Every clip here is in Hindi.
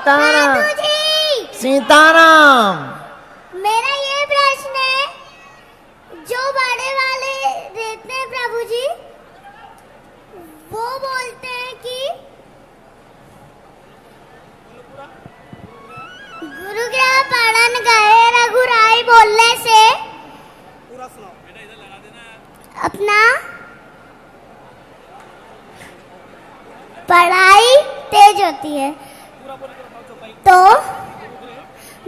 सीताराम। जी सीताराम। मेरा ये प्रश्न है, जो बड़े वाले रहते हैं प्रभु जी, वो बोलते हैं कि गुरुग्रह पढ़न गए रघुराई बोलने से अपना पढ़ाई तेज होती है। तो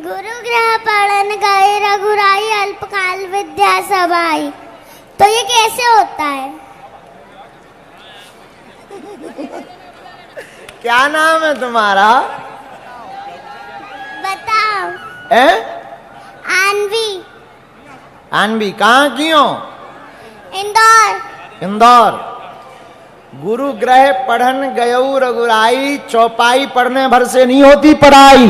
गुरुग्रह पढ़न गए रघुराई अल्पकाल विद्या समाई, तो ये कैसे होता है? क्या नाम है तुम्हारा? बताओ। आन्वी। आन्वी। कहाँ की हो? इंदौर। इंदौर। गुरु ग्रह पढ़न गयऊ रघुराई, चौपाई पढ़ने भर से नहीं होती पढ़ाई,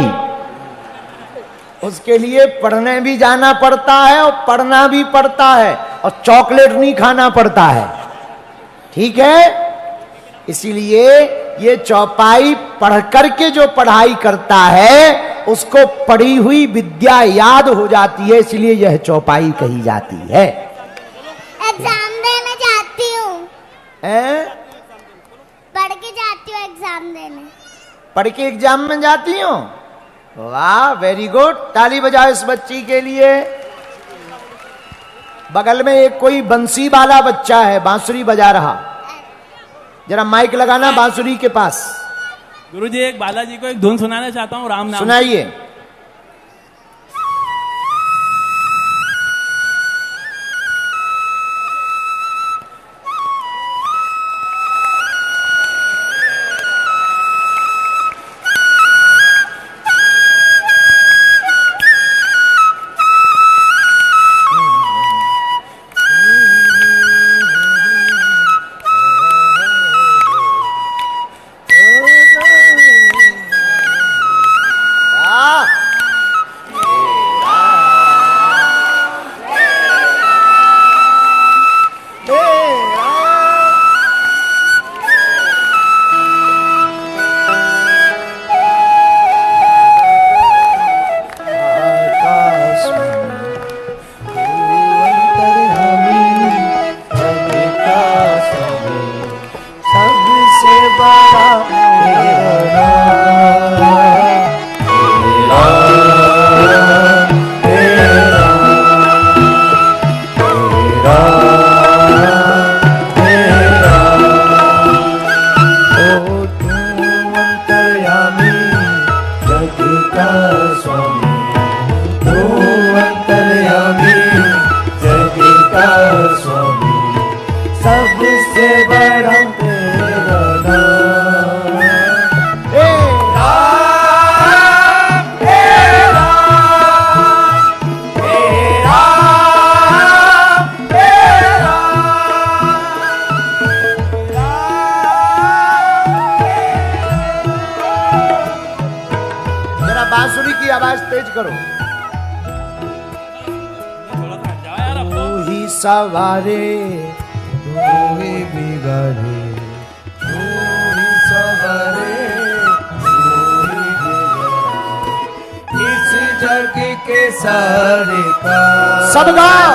उसके लिए पढ़ने भी जाना पड़ता है और पढ़ना भी पड़ता है और चॉकलेट नहीं खाना पड़ता है। ठीक है, इसीलिए ये चौपाई पढ़ करके जो पढ़ाई करता है उसको पढ़ी हुई विद्या याद हो जाती है, इसलिए यह चौपाई कही जाती है। एग्जाम देने जाती हूँ। पढ़ के जाती हूँ एग्जाम देने। पढ़ के एग्जाम में जाती हूँ? वाह, वेरी गुड। ताली बजाओ इस बच्ची के लिए। बगल में एक कोई बंसी वाला बच्चा है, बांसुरी बजा रहा, जरा माइक लगाना बांसुरी के पास। गुरुजी, एक बालाजी को एक धुन सुनाना चाहता हूँ, राम नाम। सुनाइए। बांसुरी की आवाज तेज करो। तू ही सवारे तू ही बिगाड़े, तू ही सवारे तू ही बिगाड़े, इस जग के सारे का सब गाओ।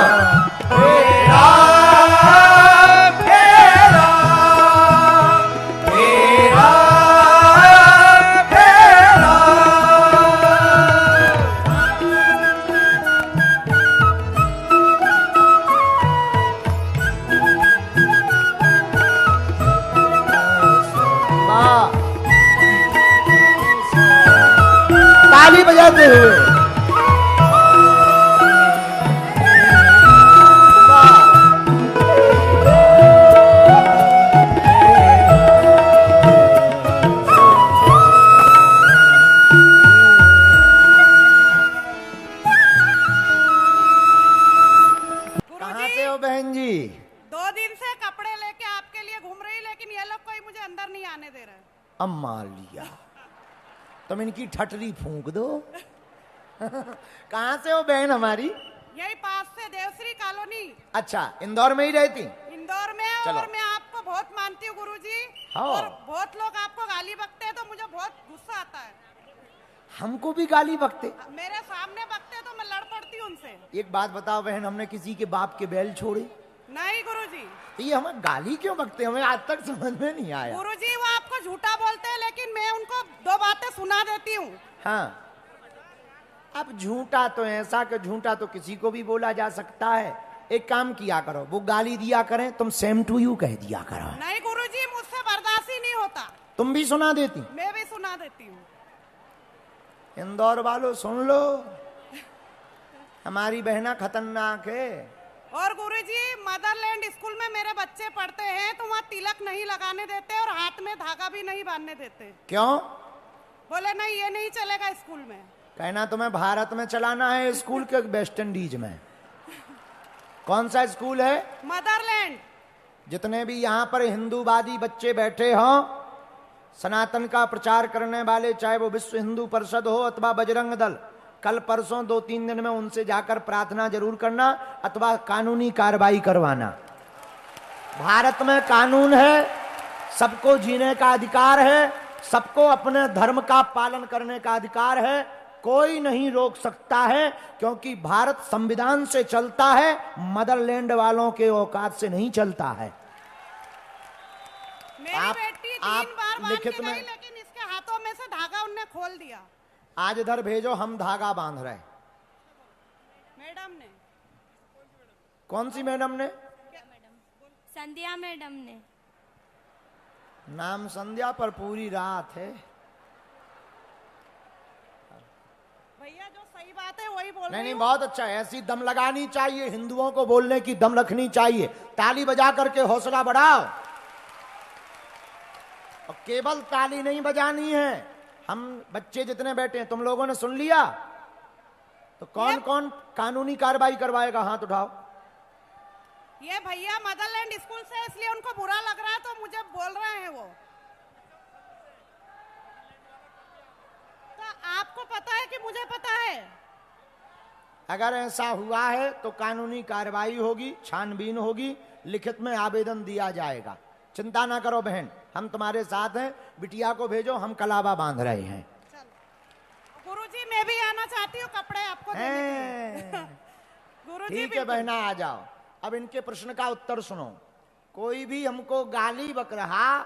ताली बजाते हुए कहाँ से हो बहन जी? 2 दिन से कपड़े लेके आपके लिए घूम रही, लेकिन ये लोग कोई मुझे अंदर नहीं आने दे रहे। अम्मा लिया, तुम इनकी ठटरी फूंक दो। कहाँ से हो बहन हमारी? यही पास से देवश्री कॉलोनी। अच्छा, इंदौर में ही रहती? इंदौर में। चलो। और मैं आपको बहुत मानती हूँ गुरुजी। हाँ। और बहुत लोग आपको गाली बकते हैं तो मुझे बहुत गुस्सा आता है। हमको भी गाली बकते। मेरे सामने बकते तो मैं लड़ पड़ती उनसे। एक बात बताओ बहन, हमने किसी के बाप के बैल छोड़े? नहीं गुरुजी। तो ये हमें गाली क्यों बकते, हमें आज तक समझ में नहीं आया। गुरुजी वो आपको झूठा बोलते हैं, लेकिन मैं उनको 2 बातें सुना देती हूँ। हाँ, अब झूठा तो ऐसा कि झूठा तो किसी को भी बोला जा सकता है। एक काम किया करो, वो गाली दिया करें, तुम सेम टू यू कह दिया करो। नहीं गुरुजी, मुझसे बर्दाश्त ही नहीं होता। तुम भी सुना देती? मैं भी सुना देती हूँ। इंदौर वालों सुन लो, हमारी बहना खतरनाक है। और गुरुजी मदरलैंड स्कूल में मेरे बच्चे पढ़ते हैं, तो वहाँ तिलक नहीं लगाने देते और हाथ में धागा भी नहीं बांधने देते। क्यों? बोले नहीं, ये नहीं चलेगा स्कूल में। कहना तुम्हें भारत में चलाना है स्कूल के वेस्ट इंडीज में? कौन सा स्कूल है? मदरलैंड। जितने भी यहाँ पर हिंदूवादी बच्चे बैठे हों, सनातन का प्रचार करने वाले, चाहे वो विश्व हिंदू परिषद हो अथवा बजरंग दल, कल परसों 2-3 दिन में उनसे जाकर प्रार्थना जरूर करना अथवा कानूनी कार्रवाई करवाना। भारत में कानून है, सबको जीने का अधिकार है, सबको अपने धर्म का पालन करने का अधिकार है, कोई नहीं रोक सकता है, क्योंकि भारत संविधान से चलता है, मदरलैंड वालों के औकात से नहीं चलता है। मेरी बेटी 3 बार बांध लिखित के में, गई, लेकिन इसके हाथों में से धागा उनने खोल दिया। आज इधर भेजो, हम धागा बांध रहे। मैडम ने। कौन सी मैडम ने? संध्या मैडम ने। नाम संध्या पर पूरी रात है। भैया जो सही बात है वही बोल नहीं रही हूँ। बहुत अच्छा है, ऐसी दम लगानी चाहिए, हिंदुओं को बोलने की दम रखनी चाहिए। ताली बजा करके हौसला बढ़ाओ। और केवल ताली नहीं बजानी है, हम बच्चे जितने बैठे हैं, तुम लोगों ने सुन लिया तो कौन कौन कानूनी कार्रवाई करवाएगा? हाथ उठाओ। ये भैया मदरलैंड स्कूल से, इसलिए उनको बुरा लग रहा है तो मुझे बोल रहे हैं वो। तो आपको पता है कि मुझे पता है? अगर ऐसा हुआ है तो कानूनी कार्रवाई होगी, छानबीन होगी, लिखित में आवेदन दिया जाएगा। चिंता ना करो बहन, हम तुम्हारे साथ हैं। बिटिया को भेजो, हम कलावा बांध रहे हैं। गुरुजी मैं भी आना चाहती हूँ कपड़े आपको देने। गुरुजी ठीक है बहना, आ जाओ। अब इनके प्रश्न का उत्तर सुनो। कोई भी हमको गाली बक रहा,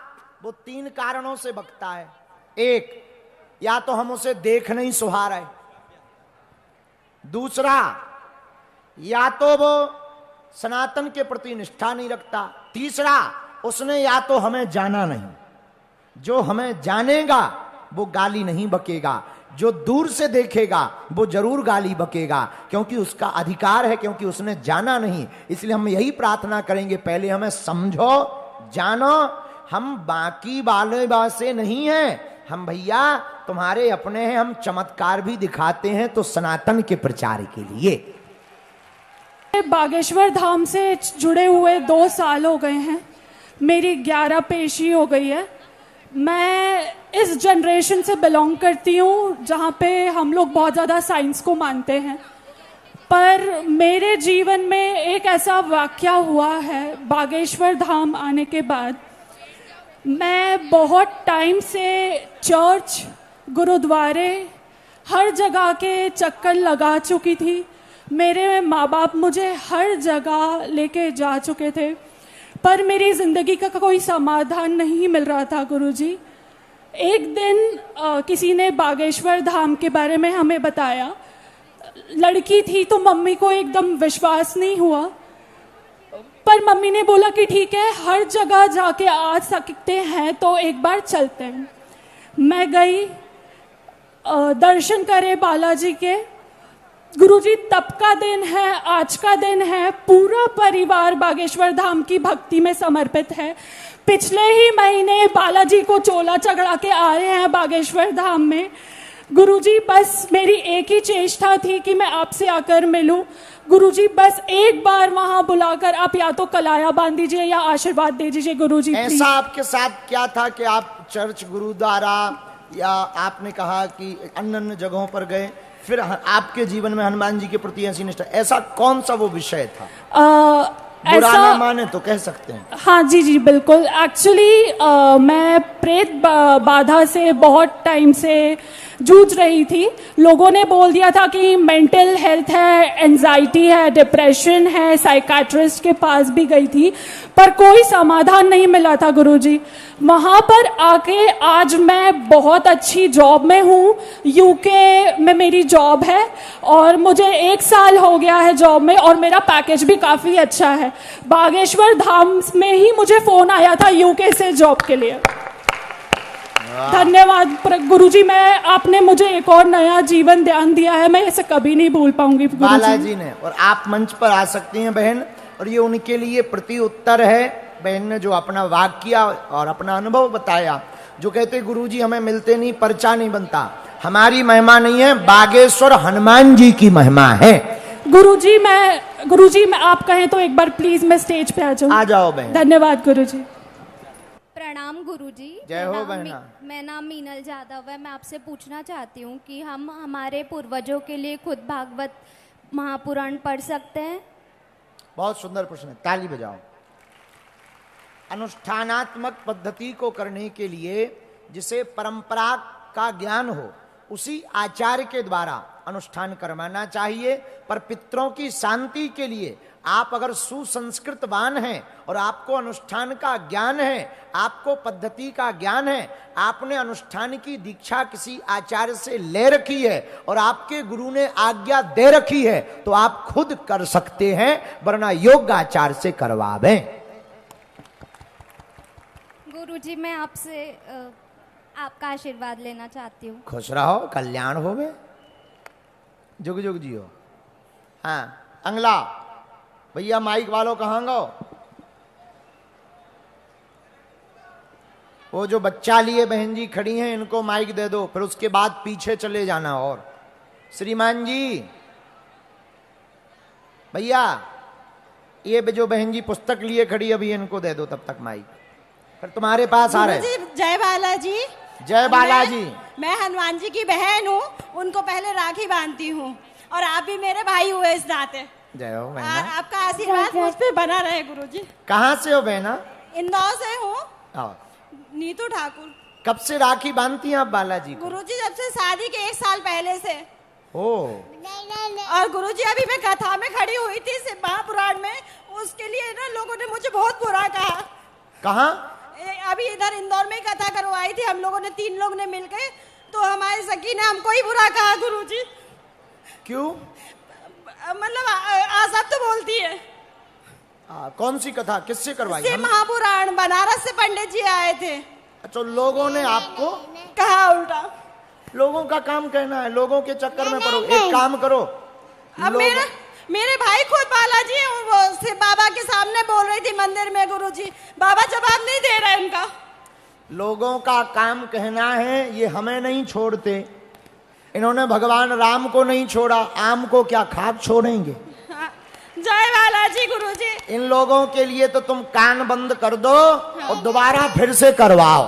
वो 3 कारणों से बकता है। एक, या तो हम उसे देख नहीं सुहा रहे। दूसरा, या तो वो सनातन के प्रति निष्ठा नहीं रखता। तीसरा, उसने या तो हमें जाना नहीं। जो हमें जानेगा वो गाली नहीं बकेगा, जो दूर से देखेगा वो जरूर गाली बकेगा, क्योंकि उसका अधिकार है, क्योंकि उसने जाना नहीं। इसलिए हम यही प्रार्थना करेंगे, पहले हमें समझो, जानो। हम बाकी वाले से नहीं हैं, हम भैया तुम्हारे अपने हैं। हम चमत्कार भी दिखाते हैं तो सनातन के प्रचार के लिए। बागेश्वर धाम से जुड़े हुए 2 साल हो गए हैं। मेरी 11 पेशी हो गई है। मैं इस जनरेशन से बिलोंग करती हूँ जहाँ पे हम लोग बहुत ज़्यादा साइंस को मानते हैं, पर मेरे जीवन में एक ऐसा वाक़या हुआ है बागेश्वर धाम आने के बाद। मैं बहुत टाइम से चर्च, गुरुद्वारे, हर जगह के चक्कर लगा चुकी थी। मेरे माँ बाप मुझे हर जगह लेके जा चुके थे, पर मेरी ज़िंदगी का कोई समाधान नहीं मिल रहा था गुरुजी। एक दिन किसी ने बागेश्वर धाम के बारे में हमें बताया। लड़की थी तो मम्मी को एकदम विश्वास नहीं हुआ, पर मम्मी ने बोला कि ठीक है, हर जगह जाके आ सकते हैं तो एक बार चलते हैं। मैं गई, दर्शन करे बालाजी के। गुरुजी तब का दिन है, आज का दिन है, पूरा परिवार बागेश्वर धाम की भक्ति में समर्पित है। पिछले ही महीने बालाजी को चोला चढ़ा के आए हैं बागेश्वर धाम में। गुरुजी बस मेरी एक ही चेष्टा थी कि मैं आपसे आकर मिलूं। गुरुजी बस एक बार वहां बुलाकर आप या तो कलाया बांध दीजिए या आशीर्वाद दे दीजिए गुरुजी। ऐसा आपके साथ क्या था कि आप चर्च, गुरुद्वारा या आपने कहा कि अन्य अन्य जगहों पर गए, फिर आपके जीवन में हनुमान जी के प्रति ऐसी निष्ठा, ऐसा कौन सा वो विषय था? बुरा ना माने तो कह सकते हैं। हाँ जी जी बिल्कुल। एक्चुअली मैं प्रेत बाधा से बहुत टाइम से जूझ रही थी। लोगों ने बोल दिया था कि मेंटल हेल्थ है, एंजाइटी है, डिप्रेशन है, साइकाट्रिस्ट के पास भी गई थी, पर कोई समाधान नहीं मिला था गुरुजी। वहां पर आके आज मैं बहुत अच्छी जॉब में हूँ, यूके में मेरी जॉब है और मुझे 1 साल हो गया है जॉब में और मेरा पैकेज भी काफी अच्छा है। बागेश्वर धाम में ही मुझे फोन आया था यूके से जॉब के लिए। धन्यवाद गुरुजी, मैं आपने मुझे एक और नया जीवन ध्यान दिया है, मैं इसे कभी नहीं भूल पाऊंगी गुरुजी। बालाजी ने, और आप मंच पर आ सकती हैं बहन, और ये उनके लिए प्रति उत्तर है। बहन ने जो अपना वाक्य और अपना अनुभव बताया, जो कहते गुरुजी हमें मिलते नहीं, पर्चा नहीं बनता, हमारी महिमा नहीं है, बागेश्वर हनुमान जी की महिमा है। गुरुजी मैं आप कहें तो एक बार प्लीज मैं स्टेज पे आ जाऊं। आ जाओ बहन। धन्यवाद गुरुजी। प्रणाम गुरुजी। जय हो बहना। मैं नाम मीनल जादव है। मैं आपसे पूछना चाहती हूँ कि हम हमारे पूर्वजों के लिए खुद भागवत महापुराण पढ़ सकते हैं? बहुत सुंदर प्रश्न है, ताली बजाओ। अनुष्ठानात्मक पद्धति को करने के लिए जिसे परंपरा का ज्ञान हो, उसी आचार्य के द्वारा अनुष्ठान करवाना चाहिए। पर पितरों की शांति के लिए आप अगर सुसंस्कृतवान हैं और आपको अनुष्ठान का ज्ञान है, आपको पद्धति का ज्ञान है, आपने अनुष्ठान की दीक्षा किसी आचार्य से ले रखी है और आपके गुरु ने आज्ञा दे रखी है, तो आप खुद कर सकते हैं, वरना योग्य आचार्य से करवावें। गुरुजी मैं आपसे आपका आशीर्वाद लेना चाहती हूँ। खुश रहो, कल्याण होवे, जुग जुग जियो। हाँ अंगला भैया, माइक वालों कहाँ गो? वो जो बच्चा लिए बहन जी खड़ी हैं, इनको माइक दे दो, फिर उसके बाद पीछे चले जाना। और श्रीमान जी, भैया ये जो बहन जी पुस्तक लिए खड़ी, अभी इनको दे दो तब तक माइक, फिर तुम्हारे पास आ रहे। जय बालाजी। जय बालाजी। मैं हनुमान जी की बहन हूँ, उनको पहले राखी बांधती हूँ और आप भी मेरे भाई हुए इस नाते। जय हो और बहना। आपका आशीर्वाद मुझ पे बना रहे गुरुजी। कहाँ से हो बहना? इंदौर से हूँ। आओ। नीतू ठाकुर। कब से राखी बांधती हैं आप बालाजी को? गुरुजी जब से शादी के 1 साल पहले से। ओ। और गुरुजी अभी मैं कथा में खड़ी हुई थी महापुराण में, उसके लिए ना लोगों ने मुझे बहुत बुरा कहा। कहाँ? अभी इधर इंदौर में ही कथा करवाई थी हम लोगों ने, 3 लोग ने मिलकर, तो हमारे सखी ने हमको ही बुरा कहा गुरुजी। क्यों? मतलब सब तो बोलती है। कौन सी कथा किससे करवाई? से महापुराण, बनारस से पंडित जी आए थे। अच्छा, लोगों ने आपको कहा उल्टा। लोगों का काम कहना है, लोगों के चक्कर में पड़ो। एक काम करो, अब मेरे भाई खुद बालाजी हैं, वो से बाबा के सामने बोल रही थी मंदिर में गुरुजी, बाबा जवाब नहीं दे रहे उनका। लोगों का काम कहना है, ये हमें नहीं छोड़ते। इन्होंने भगवान राम को नहीं छोड़ा, आम को क्या खाक छोड़ेंगे? जय बालाजी गुरुजी। इन लोगों के लिए तो तुम कान बंद कर दो और दोबारा फिर से करवाओ।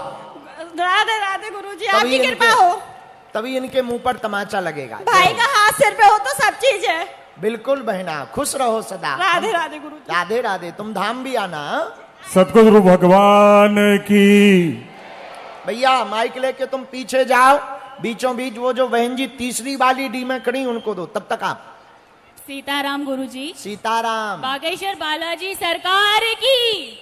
राधे राधे गुरुजी, आपकी कृपा हो, तभी इनके मुंह पर तमाचा लगेगा। भाई का हाथ सिर पे हो तो सब चीज है। बिल्कुल बहना, खुश रहो सदा। राधे राधे गुरुजी। राधे राधे। तुम धाम भी आना। सतगुरु भगवान की। भैया माइक लेके तुम पीछे जाओ, बीचों बीच वो जो बहन जी तीसरी वाली डी में खड़ी, उनको दो। तब तक आप। सीताराम गुरुजी। सीताराम। बागेश्वर बालाजी सरकार की।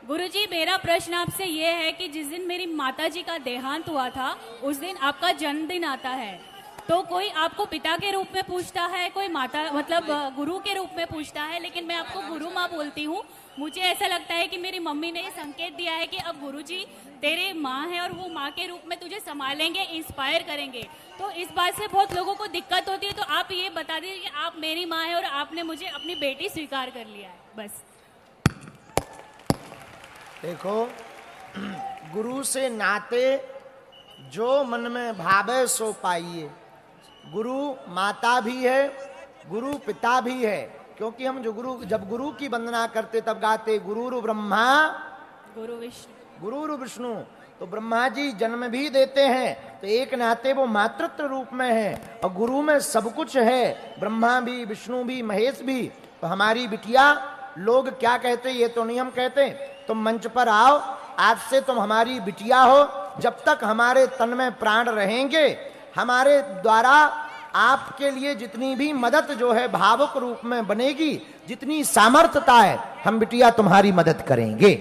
गुरुजी मेरा प्रश्न आपसे ये है कि जिस दिन मेरी माताजी का देहांत हुआ था, उस दिन आपका जन्मदिन आता है, तो कोई आपको पिता के रूप में पूछता है, कोई माता मतलब गुरु के रूप में पूछता है, लेकिन मैं आपको गुरु माँ बोलती हूँ। मुझे ऐसा लगता है कि मेरी मम्मी ने ये संकेत दिया है कि अब गुरुजी तेरे माँ है और वो माँ के रूप में तुझे संभालेंगे, इंस्पायर करेंगे। तो इस बात से बहुत लोगों को दिक्कत होती है, तो आप ये बता दीजिए कि आप मेरी माँ है और आपने मुझे अपनी बेटी स्वीकार कर लिया है, बस। देखो, गुरु से नाते जो मन में भावे सो पाइए। गुरु माता भी है, गुरु पिता भी है, क्योंकि हम जब गुरु की वंदना करते तब गाते गुरुरु ब्रह्मा गुरुरु विष्णु। तो ब्रह्मा जी जन्म भी देते हैं, तो एक नाते वो मातृत्व रूप में है, और गुरु में सब कुछ है, ब्रह्मा भी, विष्णु भी, महेश भी। तो हमारी बिटिया, लोग क्या कहते ये तो नहीं हम कहते। तुम मंच पर आओ, आज से तुम हमारी बिटिया हो, जब तक हमारे तन में प्राण रहेंगे, हमारे द्वारा आपके लिए जितनी भी मदद जो है भावुक रूप में बनेगी, जितनी सामर्थ्यता है, हम बिटिया तुम्हारी मदद करेंगे।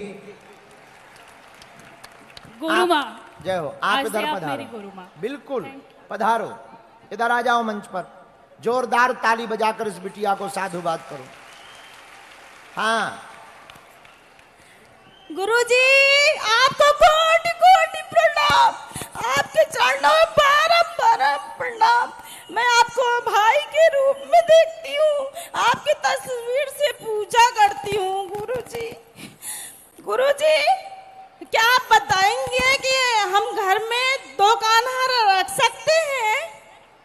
गुरु माँ, जय हो। आप आज से इधर आप पधारो। मेरी गुरु माँ। बिल्कुल पधारो, इधर आ जाओ मंच पर। जोरदार ताली बजाकर इस बिटिया को साधुवाद करो। हाँ गुरुजी, आपको कोटि कोटि प्रणाम, आपके चरणों में बारंबार प्रणाम। मैं आपको भाई के रूप में देखती हूँ, आपकी तस्वीर से पूजा करती हूँ। गुरुजी, गुरुजी, क्या आप बताएंगे कि हम घर में 2 कान्हा रख सकते हैं?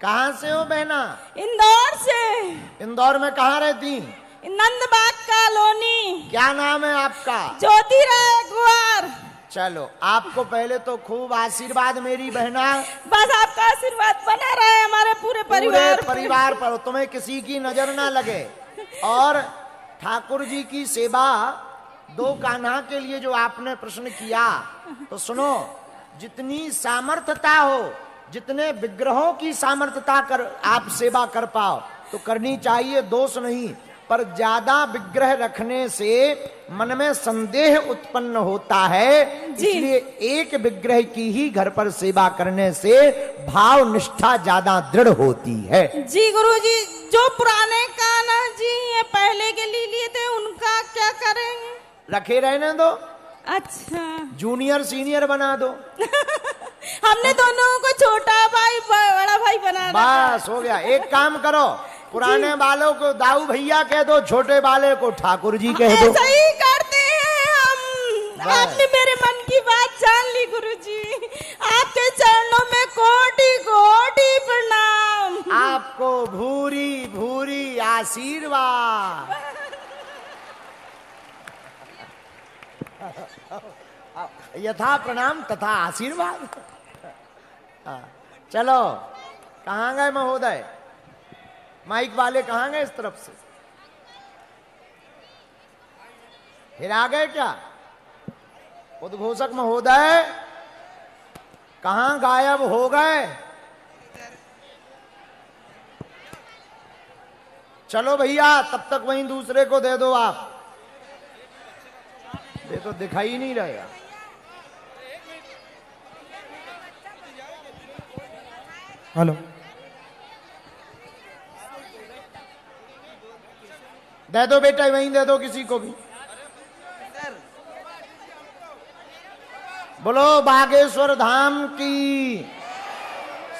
कहाँ से हो बहना? इंदौर से। इंदौर में कहाँ रहती? नंदबाग कॉलोनी। क्या नाम है आपका? ज्योतिराय गुआर। चलो, आपको पहले तो खूब आशीर्वाद मेरी बहना। बस आपका आशीर्वाद बना रहे हमारे पूरे परिवार पर, तुम्हें किसी की नजर ना लगे। और ठाकुर जी की सेवा 2 कान्हा के लिए जो आपने प्रश्न किया, तो सुनो, जितनी सामर्थ्यता हो, जितने विग्रहों की सामर्थ्यता कर आप सेवा कर पाओ तो करनी चाहिए, दोष नहीं। पर ज्यादा विग्रह रखने से मन में संदेह उत्पन्न होता है, इसलिए एक विग्रह की ही घर पर सेवा करने से भाव निष्ठा ज्यादा दृढ़ होती है। जी गुरुजी, जो पुराने कान्हा जी ये पहले के लिए थे, उनका क्या करेंगे? रखे रहने दो। अच्छा, जूनियर सीनियर बना दो। हमने दोनों को छोटा भाई बड़ा भाई बना दिया। बस हो गया। एक काम करो, पुराने वालों को दाऊ भैया कह दो, छोटे वाले को ठाकुर जी कह दो। ऐसा ही करते हैं हम। आपने मेरे मन की बात जान ली गुरुजी, आपके चरणों में कोटि कोटि प्रणाम। आपको भूरी भूरी आशीर्वाद। यथा प्रणाम तथा आशीर्वाद। चलो, कहाँ गए महोदय? माइक वाले कहाँ गए? इस तरफ से फिर आ गए क्या? उद्घोषक महोदय कहाँ गायब हो गए? चलो भैया, तब तक वहीं दूसरे को दे दो आप। ये तो दिखाई नहीं रहेगा। हेलो, दे दो बेटा, वहीं दे दो किसी को भी। बोलो बागेश्वर धाम की,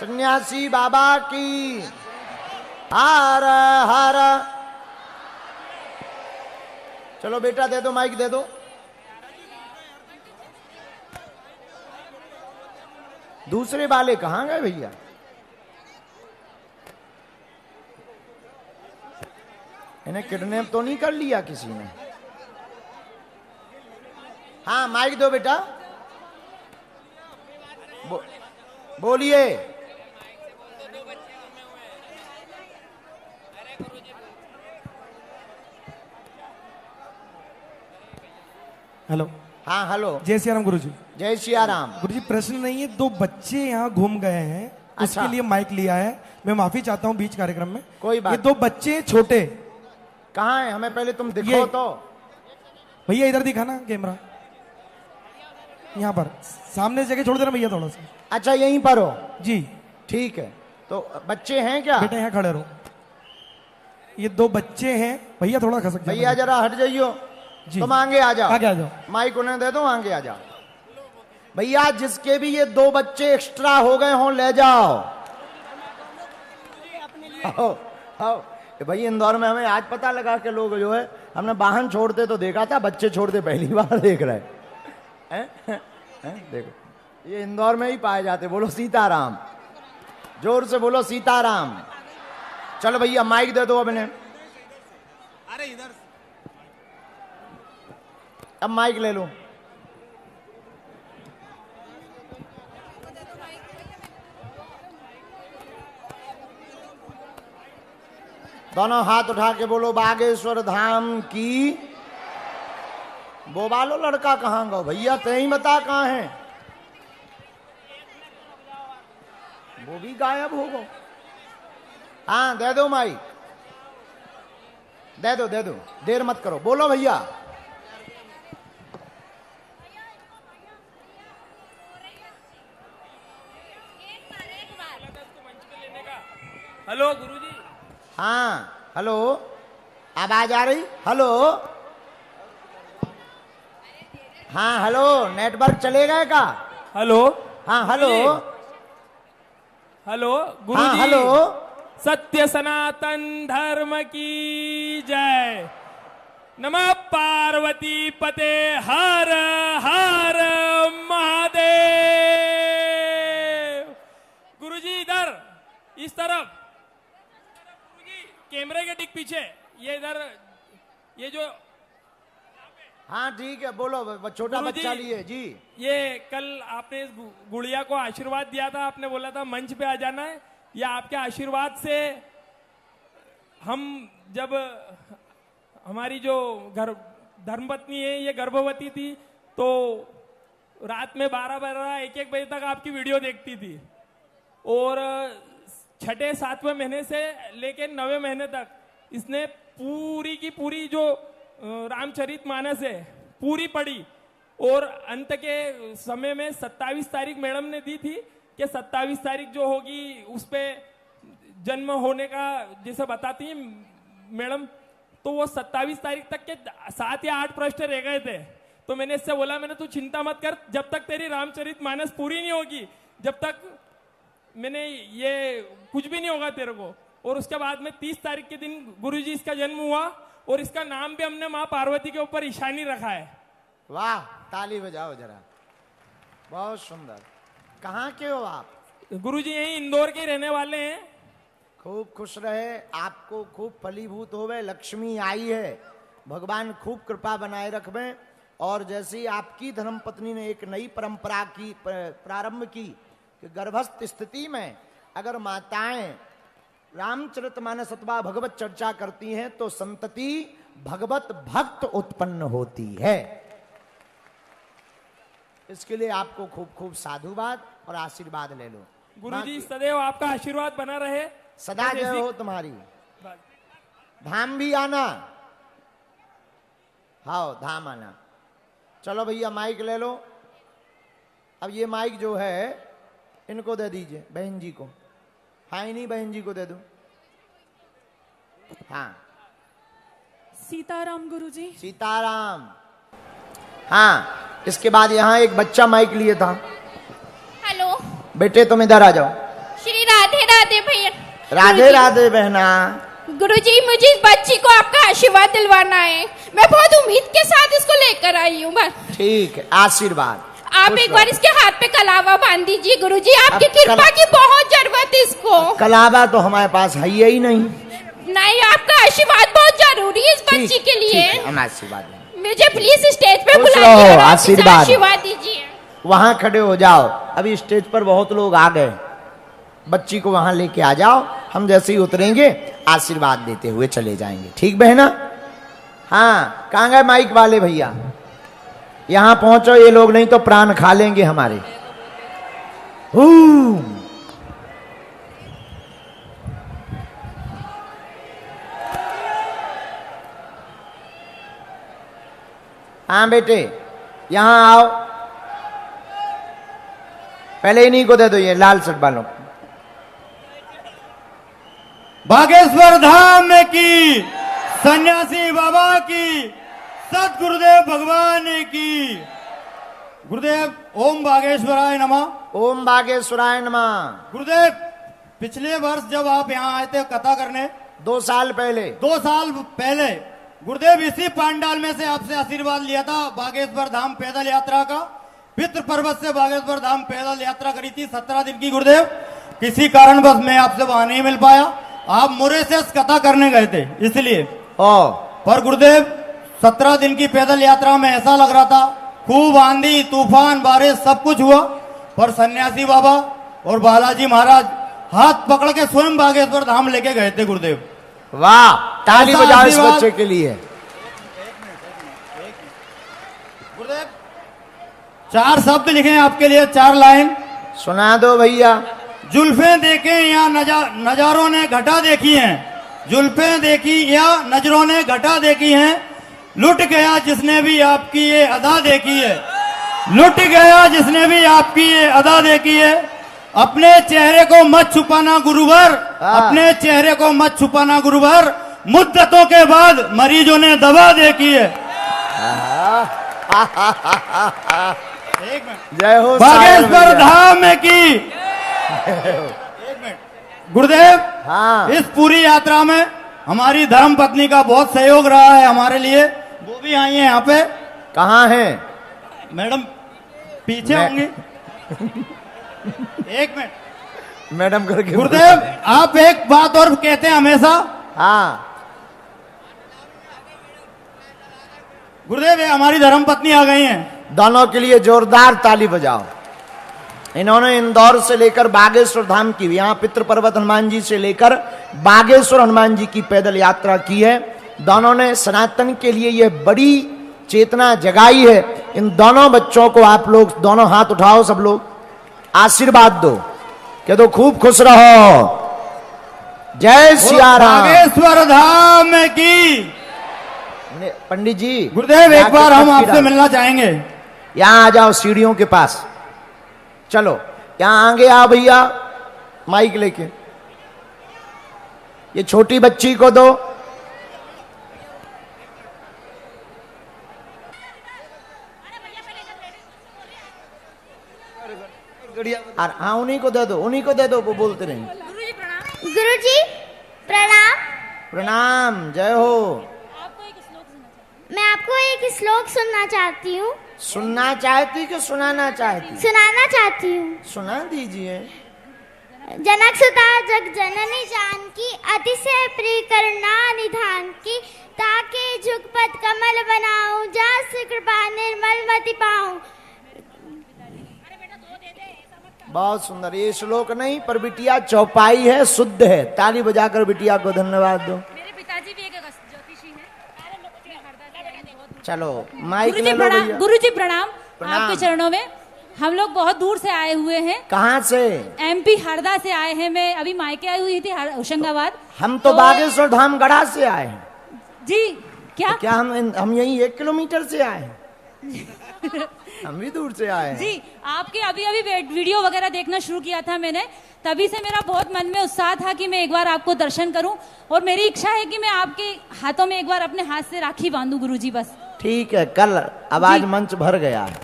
सन्यासी बाबा की हर हर। चलो बेटा, दे दो, माइक दे दो। दूसरे वाले कहाँ गए भैया? इन्हें किडनैप तो नहीं कर लिया किसी ने? हाँ, माइक दो बेटा। बोलिए। हेलो। हाँ हेलो। जय सिया राम गुरुजी। जय सिया राम। गुरुजी, प्रश्न नहीं है, 2 बच्चे यहाँ घूम गए हैं, अच्छा। उसके लिए माइक लिया है। मैं माफी चाहता हूँ बीच कार्यक्रम में। कोई बात। ये 2 बच्चे छोटे कहाँ है? हमें पहले तुम दिखो तो। भैया इधर दिखाना कैमरा, यहाँ पर सामने जगह छोड़ देना भैया थोड़ा सा। अच्छा, यहीं पर हो जी? ठीक है। तो बच्चे हैं क्या? बेटा यहाँ खड़े रहो। ये 2 बच्चे हैं भैया, थोड़ा खसक जाओ। भैया जरा हट जाइयो। जी। तुम आगे आ जाओ। आगे आ जाओ। माइक उन्हें दे दो, आगे आ जाओ। भैया, जिसके भी ये 2 बच्चे एक्स्ट्रा हो गए हों, ले जाओ। आओ, आओ। भाई, इंदौर में हमें आज पता लगा कि लोग जो है, हमने वाहन छोड़ते तो देखा था, बच्चे छोड़ते पहली बार देख रहे हैं। देखो, ये इंदौर में ही पाए जाते। बोलो सीताराम, जोर से बोलो सीताराम। चलो भैया, माइक दे दो अब इन्हें। अरे इधर, अब माइक ले लो। दोनों हाथ उठा के बोलो बागेश्वर धाम की। वो वालो लड़का कहाँ गो भैया? ते ही बता कहाँ है? भी गायब हो गो। हाँ दे दो माइक, दे दो दे दो, देर मत करो, बोलो भैया। हेलो गुरुजी। हाँ हेलो, आवाज आ रही? हेलो, हाँ हेलो, नेटवर्क चलेगा का? हेलो। हाँ हेलो, हेलो हाँ गुरुजी। हेलो, सत्य सनातन धर्म की जय। नमः पार्वती पते हर हर महादेव। गुरुजी इधर, इस तरफ गुरुजी, कैमरे के ठीक पीछे, ये इधर, ये जो, हाँ ठीक है, बोलो, छोटा गुरुजी, बच्चा लिए जी। ये कल आपने इस गुड़िया को आशीर्वाद दिया था, आपने बोला था मंच पे आ जाना है। ये आपके आशीर्वाद से हम, जब हमारी जो धर्मपत्नी है ये गर्भवती थी, तो रात में 12-12, 1-1 बजे तक आपकी वीडियो देखती थी, और 6-7वें महीने से लेकर 9वें महीने तक इसने पूरी की पूरी जो रामचरितमानस है पूरी पढ़ी, और अंत के समय में 27 तारीख मैडम ने दी थी कि 27 तारीख जो होगी उस पे जन्म होने का जैसे बताती है मैडम, तो वो 27 तारीख तक के 7 या 8 प्रश्न रह गए थे। तो मैंने इससे बोला, मैंने तू चिंता मत कर, जब तक तेरी रामचरितमानस पूरी नहीं होगी, जब तक मैंने ये कुछ भी नहीं होगा तेरे को। और उसके बाद में 30 तारीख के दिन गुरुजी इसका जन्म हुआ, और इसका नाम भी हमने माँ पार्वती के ऊपर ईशानी रखा है। वाह, ताली बजाओ जरा, बहुत सुंदर। कहाँ के हो आप? गुरुजी यही इंदौर के रहने वाले हैं। खूब खुश रहे, आपको खूब फलीभूत होवे, लक्ष्मी आई है, भगवान खूब कृपा बनाए रखवे। और जैसी आपकी धर्मपत्नी ने एक नई परंपरा की प्रारंभ की कि गर्भस्थ स्थिति में अगर माताएं रामचरितमानस अथवा भगवत चर्चा करती हैं तो संतति भगवत भक्त उत्पन्न होती है। इसके लिए आपको खूब खूब साधुवाद और आशीर्वाद ले लो। गुरुजी सदैव आपका आशीर्वाद बना रहे, सदा जय हो तुम्हारी। धाम भी आना, हाँ धाम आना। चलो भैया माइक ले लो। अब ये माइक जो है इनको दे दीजिए, बहन जी को। हाँ इन्हीं बहन जी को दे दो। हाँ सीताराम गुरुजी। सीताराम। हाँ इसके बाद यहाँ एक बच्चा माइक लिए था। हेलो बेटे तुम इधर आ जाओ। श्री राधे राधे भैया। राधे राधे बहना। गुरुजी मुझे इस बच्ची को आपका आशीर्वाद दिलवाना है, मैं बहुत उम्मीद के साथ इसको लेकर आई हूँ। बस ठीक है, आशीर्वाद। आप एक बार इसके हाथ पे कलावा बांध दीजिए गुरुजी, आपकी कृपा की बहुत जरूरत है इसको। कलावा तो हमारे पास है ही नहीं। नहीं, आपका आशीर्वाद बहुत जरूरी है इस बच्ची के लिए। हम आशीर्वाद देंगे। मुझे प्लीज स्टेज पे खुश बुलाइए रहो, और आप इसे आशीर्वाद। आशीर्वाद दीजिए। वहां खड़े हो जाओ, अभी स्टेज पर बहुत लोग आ गए, बच्ची को वहां लेके आ जाओ। हम जैसे ही उतरेंगे आशीर्वाद देते हुए चले जाएंगे, ठीक बहना? हाँ कहाँ गए माइक वाले भैया? यहां पहुंचो ये लोग, नहीं तो प्राण खा लेंगे हमारे। हाँ बेटे यहां आओ, पहले इन्हीं को दे दो, ये लाल शर्ट वालों। बागेश्वर धाम की, सन्यासी बाबा की, सतगुरुदेव भगवान की। गुरुदेव ओम बागेश्वराय नमः। ओम बागेश्वराय नमः। गुरुदेव पिछले वर्ष जब आप यहाँ आए थे कथा करने, 2 साल पहले, 2 साल पहले गुरुदेव इसी पंडाल में से आपसे आशीर्वाद लिया था बागेश्वर धाम पैदल यात्रा का। पितृ पर्वत से बागेश्वर धाम पैदल यात्रा करी थी 17 दिन की। गुरुदेव किसी कारणवश मैं आपसे वहां नहीं मिल पाया, आप मुरे से कथा करने गए थे इसलिए। पर गुरुदेव 17 दिन की पैदल यात्रा में ऐसा लग रहा था खूब आंधी तूफान बारिश सब कुछ हुआ, पर सन्यासी बाबा और बालाजी महाराज हाथ पकड़ के स्वयं बागेश्वर धाम लेके गए थे। गुरुदेव वाह, ताली बजाओ इस बच्चे के लिए। गुरुदेव 4 शब्द लिखे हैं आपके लिए, 4 लाइन सुना दो भैया। जुल्फें देखें या नजारों ने घटा देखी हैं, जुल्फें देखी या नजरों ने घटा देखी हैं, लुट गया जिसने भी आपकी ये अदा देखी है, लुट गया जिसने भी आपकी ये अदा देखी है। अपने चेहरे को मत छुपाना गुरुवर, अपने चेहरे को मत छुपाना गुरुवर, मुद्दतों के बाद मरीजों ने दवा देखी है। एक मिनट, जय हो बागेश्वर धाम की। एक मिनट गुरुदेव, हाँ, इस पूरी यात्रा में हमारी धर्म पत्नी का बहुत सहयोग रहा है हमारे लिए, वो भी आई है यहाँ पे। कहाँ है मैडम? पीछे होंगी। एक मिनट मैडम करके। गुरुदेव, आप एक बात और कहते हैं हमेशा। हाँ गुरुदेव, ये हमारी धर्म पत्नी आ गई हैं। दोनों के लिए जोरदार ताली बजाओ। इन्होंने इंदौर से लेकर बागेश्वर धाम की, यहाँ पितृ पर्वत हनुमान जी से लेकर बागेश्वर हनुमान जी की पैदल यात्रा की है। दोनों ने सनातन के लिए यह बड़ी चेतना जगाई है। इन दोनों बच्चों को आप लोग दोनों हाथ उठाओ, सब लोग आशीर्वाद दो, कह दो खूब खुश रहो। जय सिया राम। बागेश्वर धाम की। पंडित जी, गुरुदेव, एक बार हम आपसे मिलना चाहेंगे। यहां आ जाओ, सीढ़ियों के पास चलो, यहां आगे आओ भैया, माइक लेके। ये छोटी बच्ची को दो। और हाँ, उन्हीं को दे दो, उन्हीं को दे दो, वो बोलते रहेंगे। गुरुजी प्रणाम। प्रणाम, जय हो। मैं आपको एक श्लोक सुनना चाहती हूँ। सुनना चाहती कि सुनाना चाहती? सुनाना चाहती हूँ। सुना दीजिए। जनक सुता जग जननी जानकी, अतिशय प्रिय करुणा निधान की, ताके झुकपत कमल बनाऊं, जास कृपा निर्मल मति पाऊं। बहुत सुंदर। ये श्लोक नहीं, पर बिटिया चौपाई है, शुद्ध है। ताली बजाकर बिटिया को धन्यवाद दो। मेरे पिताजी भी एक ज्योतिषी हैं। चलो माइक ले लो भैया। गुरुजी प्रणाम। आपके चरणों में। हम लोग बहुत दूर से आए हुए हैं। कहाँ से? MP हरदा से आए हैं। मैं अभी मायके आई हुई थी होशंगाबाद। हम तो बागेश्वर धाम गढ़ा से आए हैं जी। क्या? तो क्या हम यही 1 किलोमीटर से आए हैं? हम भी दूर से आए हैं जी। आपके अभी वीडियो वगैरह देखना शुरू किया था मैंने, तभी से मेरा बहुत मन में उत्साह था कि मैं एक बार आपको दर्शन करूं, और मेरी इच्छा है कि मैं आपके हाथों में एक बार अपने हाथ से राखी बांधूं गुरुजी। बस ठीक है, कल अब आज मंच भर गया है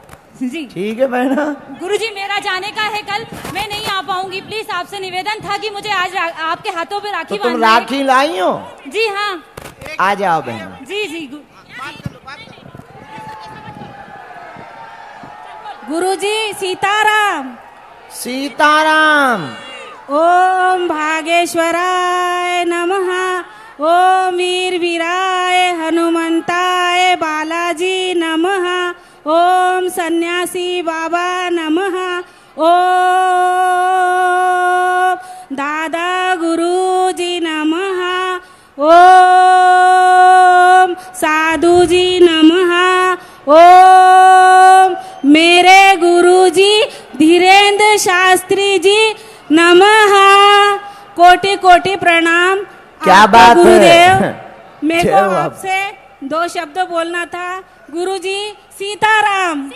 जी। ठीक है बहना। गुरुजी, मेरा जाने का है कल, मैं नहीं आ पाऊंगी। प्लीज आपसे निवेदन था कि मुझे आज आपके हाथों पे राखी तो तुम बांधना है। राखी लाई हो? जी हाँ। आ जाओ बहना। जी जी। गुरुजी सीताराम। सीताराम। ओम भागेश्वराय नमः। ओम वीर वीराय हनुमंताय बालाजी नमः। ओम सन्यासी बाबा नमः। ओम दादा गुरुजी नमः। ओम साधुजी नमः। ओम मेरे गुरुजी धीरेन्द्र शास्त्री जी नमः। कोटि कोटि प्रणाम। क्या बात गुरुदेव, है। मेरे को आपसे 2 शब्द बोलना था। गुरुजी सीताराम।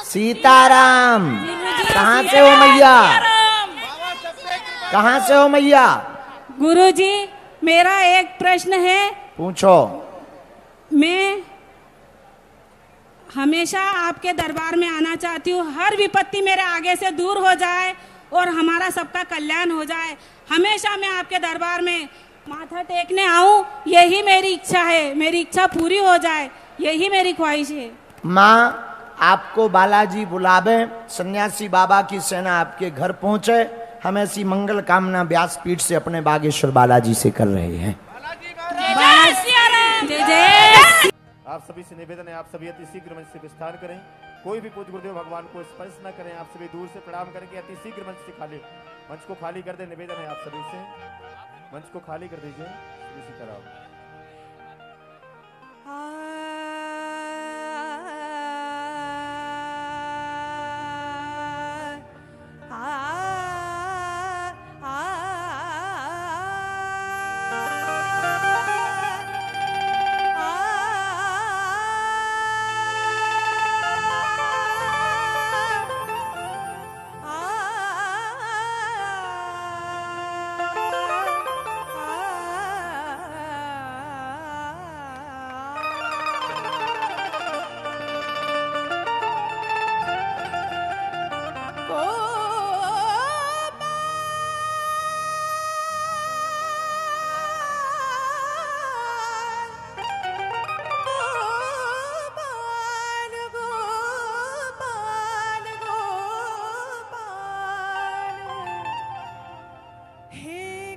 सीताराम। कहाँ से हो मैया? कहाँ से हो मैया? गुरुजी, मेरा एक प्रश्न है। पूछो। मैं हमेशा आपके दरबार में आना चाहती हूँ। हर विपत्ति मेरे आगे से दूर हो जाए और हमारा सबका कल्याण हो जाए। हमेशा मैं आपके दरबार में माथा टेकने आऊं, यही मेरी इच्छा है। मेरी इच्छा पूरी हो जाए, यही मेरी ख्वाहिश है। माँ, आपको बालाजी बुलावे, सन्यासी बाबा की सेना आपके घर पहुंचे। हम ऐसी मंगल कामना व्यासपीठ से अपने बागेश्वर बालाजी से कर रहे हैं। जय। आप सभी से निवेदन है, आप सभी अति शीघ्र मंच से विस्तार करें। कोई भी पूज्य गुरुदेव भगवान को स्पर्श न करें। आप सभी दूर से प्रणाम करके अति शीघ्र मंच को खाली कर दे। निवेदन है आप सभी से, मंच को खाली कर दीजिए इसी तरह।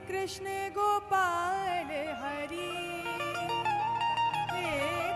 कृष्ण गोपाल हरि हे